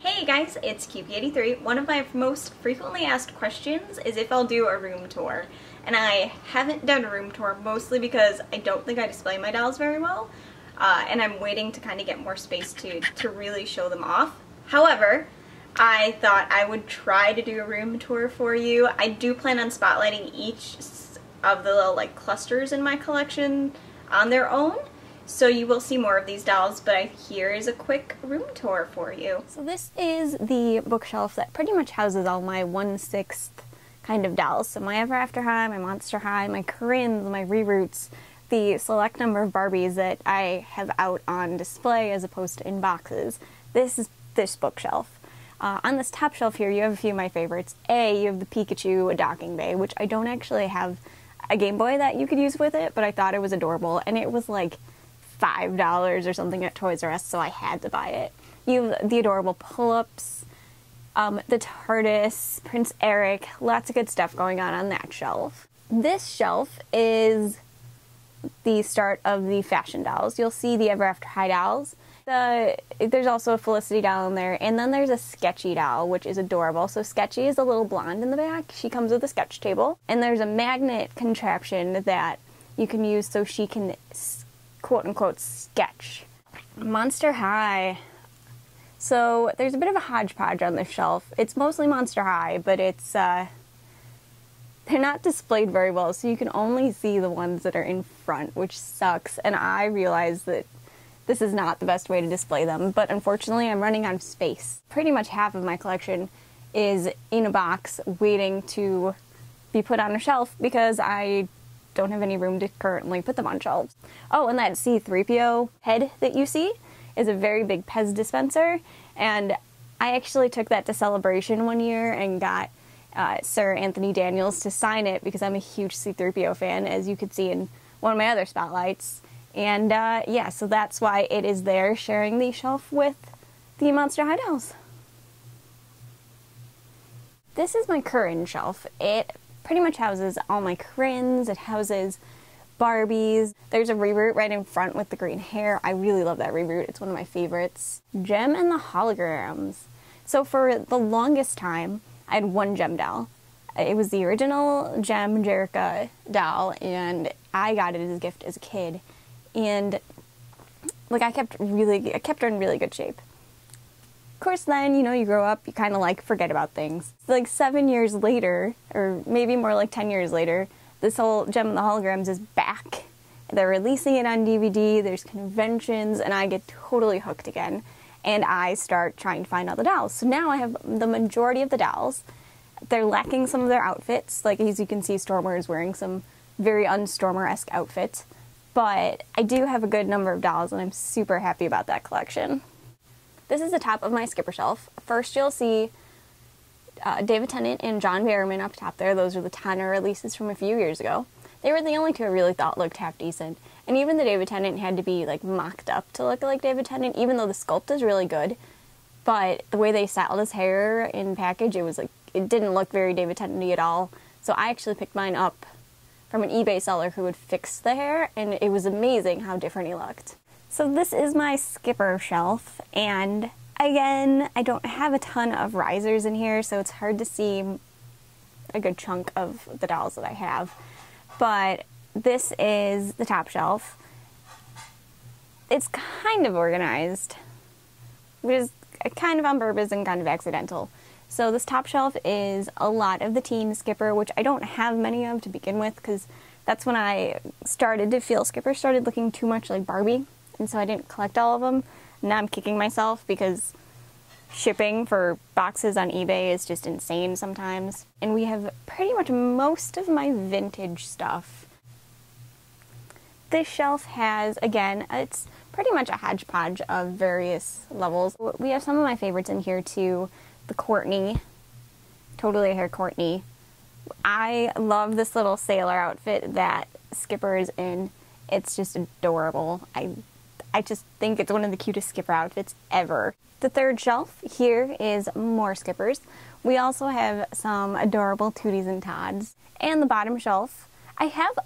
Hey guys, it's Kewpie83. One of my most frequently asked questions is if I'll do a room tour. And I haven't done a room tour mostly because I don't think I display my dolls very well. And I'm waiting to kind of get more space to really show them off. However, I thought I would try to do a room tour for you. I do plan on spotlighting each of the little clusters in my collection on their own. So you will see more of these dolls, but here is a quick room tour for you. So this is the bookshelf that pretty much houses all my 1/6 kind of dolls. So my Ever After High, my Monster High, my Corinnes, my Reroots, the select number of Barbies that I have out on display as opposed to in boxes. This is this bookshelf. On this top shelf here, you have a few of my favorites. You have the Pikachu docking bay, which I don't actually have a Game Boy that you could use with it, but I thought it was adorable, and it was like $5 or something at Toys R Us, so I had to buy it. You have the adorable pull-ups, the TARDIS, Prince Eric, lots of good stuff going on that shelf. This shelf is the start of the fashion dolls. You'll see the Ever After High dolls. There's also a Felicity doll in there, and then there's a Sketchy doll, which is adorable. So Sketchy is a little blonde in the back. She comes with a sketch table, and there's a magnet contraption that you can use so she can quote-unquote sketch. Monster High. So there's a bit of a hodgepodge on this shelf. It's mostly Monster High, but it's they're not displayed very well, so you can only see the ones that are in front, which sucks, and I realize that this is not the best way to display them, but unfortunately I'm running out of space. Pretty much half of my collection is in a box waiting to be put on a shelf because I don't have any room to currently put them on shelves. Oh, and that C-3PO head that you see is a very big Pez dispenser, and I actually took that to Celebration one year and got Sir Anthony Daniels to sign it because I'm a huge C-3PO fan, as you could see in one of my other spotlights. And yeah, so that's why it is there, sharing the shelf with the Monster High dolls. This is my Corinne shelf. It pretty much houses all my Corinnes. It houses Barbies. There's a Reroot right in front with the green hair. I really love that Reroot. It's one of my favorites. Gem and the holograms. So for the longest time, I had one Gem doll. It was the original Gem Jerrica doll, and I got it as a gift as a kid. And like I kept her in really good shape. Of course, then, you know, you grow up, you kind of forget about things. Like 7 years later, or maybe more like 10 years later, this whole Gem and the Holograms is back. They're releasing it on DVD, there's conventions, and I get totally hooked again. And I start trying to find all the dolls. So now I have the majority of the dolls. They're lacking some of their outfits. Like, as you can see, Stormer is wearing some very un-Stormer-esque outfits. But I do have a good number of dolls, and I'm super happy about that collection. This is the top of my skipper shelf. First, you'll see David Tennant and John Barrowman up top there. Those are the Tanner releases from a few years ago. They were the only two I really thought looked half decent. And even the David Tennant had to be mocked up to look like David Tennant, even though the sculpt is really good. But the way they styled his hair in package, it didn't look very David Tennant-y at all. So I actually picked mine up from an eBay seller who would fix the hair, and it was amazing how different he looked. So this is my skipper shelf, and again, I don't have a ton of risers in here, so it's hard to see a good chunk of the dolls that I have. But this is the top shelf. It's kind of organized, which is kind of on purpose and kind of accidental. So this top shelf is a lot of the teen skipper, which I don't have many of to begin with, because that's when I started to feel skipper started looking too much like Barbie. And so I didn't collect all of them. Now I'm kicking myself because shipping for boxes on eBay is just insane sometimes. And we have pretty much most of my vintage stuff. This shelf has, again, it's pretty much a hodgepodge of various levels. We have some of my favorites in here too. The Courtney, Totally a Hair Courtney. I love this little sailor outfit that Skipper is in. It's just adorable. I just think it's one of the cutest skipper outfits ever. The third shelf here is more skippers. We also have some adorable Tooties and Todds. And the bottom shelf, I have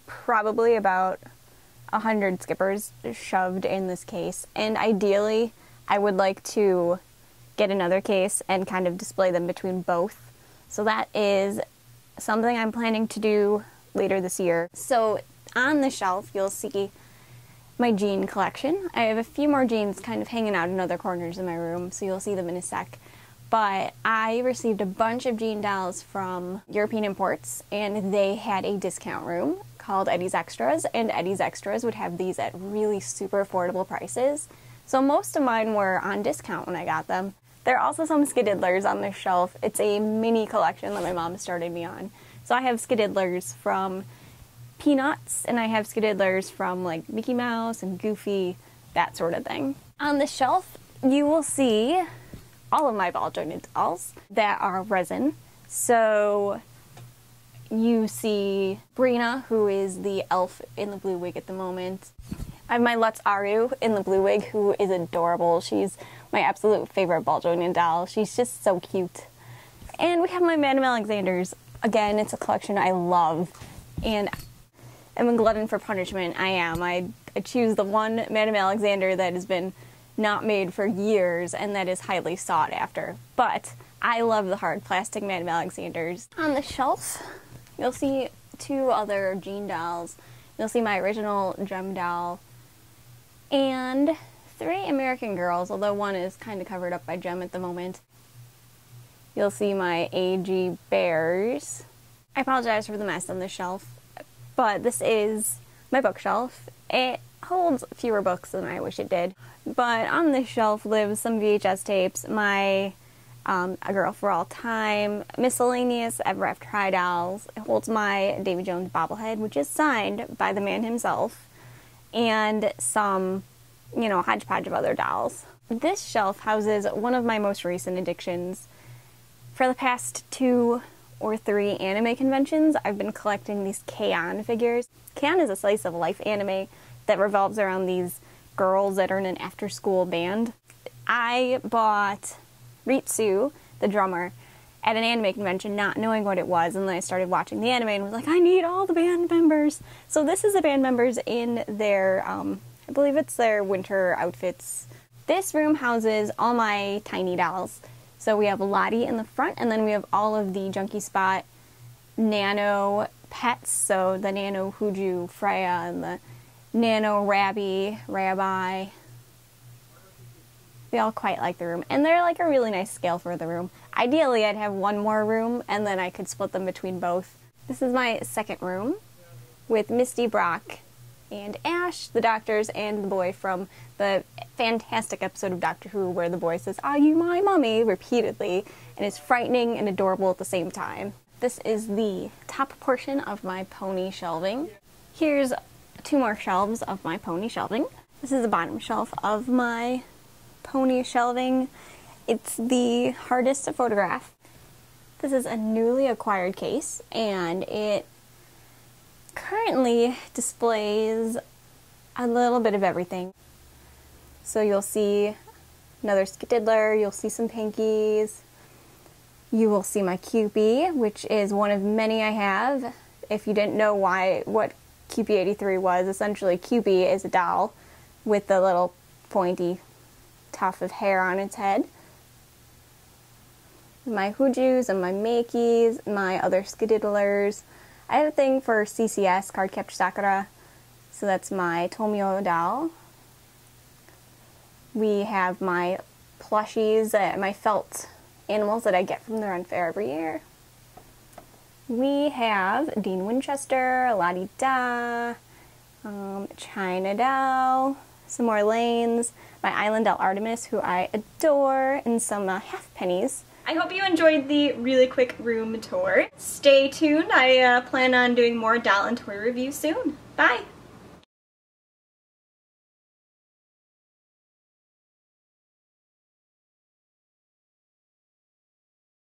probably about 100 skippers shoved in this case, and ideally I would like to get another case and kind of display them between both. So that is something I'm planning to do later this year. So on the shelf, you'll see my jean collection. I have a few more jeans kind of hanging out in other corners of my room, so you'll see them in a sec. But I received a bunch of jean dolls from European Imports, and they had a discount room called Eddie's Extras, and Eddie's Extras would have these at really super affordable prices. So most of mine were on discount when I got them. There are also some Skididdlers on this shelf. It's a mini collection that my mom started me on. So I have Skididdlers from Peanuts, and I have Skididdlers from like Mickey Mouse and Goofy, that sort of thing. On the shelf, you will see all of my ball jointed dolls that are resin. So you see Brina, who is the elf in the blue wig at the moment. I have my Lutz Aru in the blue wig, who is adorable. She's my absolute favorite ball jointed doll. She's just so cute. And we have my Madame Alexander's. Again, it's a collection I love, and I'm a glutton for punishment. I am. I choose the one Madame Alexander that has been not made for years and that is highly sought after. But I love the hard plastic Madame Alexanders. On the shelf, you'll see two other jean dolls. You'll see my original gem doll and three American Girls, although one is kind of covered up by gem at the moment. You'll see my AG Bears. I apologize for the mess on the shelf, but this is my bookshelf. It holds fewer books than I wish it did. But on this shelf lives some VHS tapes, my A Girl for All Time, miscellaneous Ever After High dolls. It holds my Davy Jones bobblehead, which is signed by the man himself, and some, you know, hodgepodge of other dolls. This shelf houses one of my most recent addictions. For the past 2 or 3 anime conventions, I've been collecting these K-On! Figures. K-On! Is a slice of life anime that revolves around these girls that are in an after-school band. I bought Ritsu, the drummer, at an anime convention not knowing what it was, and then I started watching the anime and was like, I need all the band members. So this is the band members in their, I believe it's their winter outfits. This room houses all my tiny dolls. So we have Lottie in the front, and then we have all of the Junkie Spot Nano pets, so the Nano Huju Freya and the Nano Rabbi. They all quite like the room, and they're like a really nice scale for the room. Ideally, I'd have one more room, and then I could split them between both. This is my second room with Misty, Brock, and Ash, the doctors, and the boy from the fantastic episode of Doctor Who where the boy says, "Are you my mummy?" repeatedly, and is frightening and adorable at the same time. This is the top portion of my pony shelving. Here's 2 more shelves of my pony shelving. This is the bottom shelf of my pony shelving. It's the hardest to photograph. This is a newly acquired case, and it currently displays a little bit of everything. So you'll see another Skididdler, you'll see some Pinkies, you will see my Kewpie, which is one of many I have. If you didn't know what Kewpie83 was, essentially Kewpie is a doll with the little pointy tuft of hair on its head. My Hujus and my Makeys, my other Skididdlers. I have a thing for CCS, Cardcaptor Sakura, so that's my Tomio doll. We have my plushies, my felt animals that I get from the Run Fair every year. We have Dean Winchester, Lottie Da, China Doll, some more Lanes, my Island doll Artemis, who I adore, and some half pennies. I hope you enjoyed the really quick room tour. Stay tuned, I plan on doing more doll and toy reviews soon. Bye!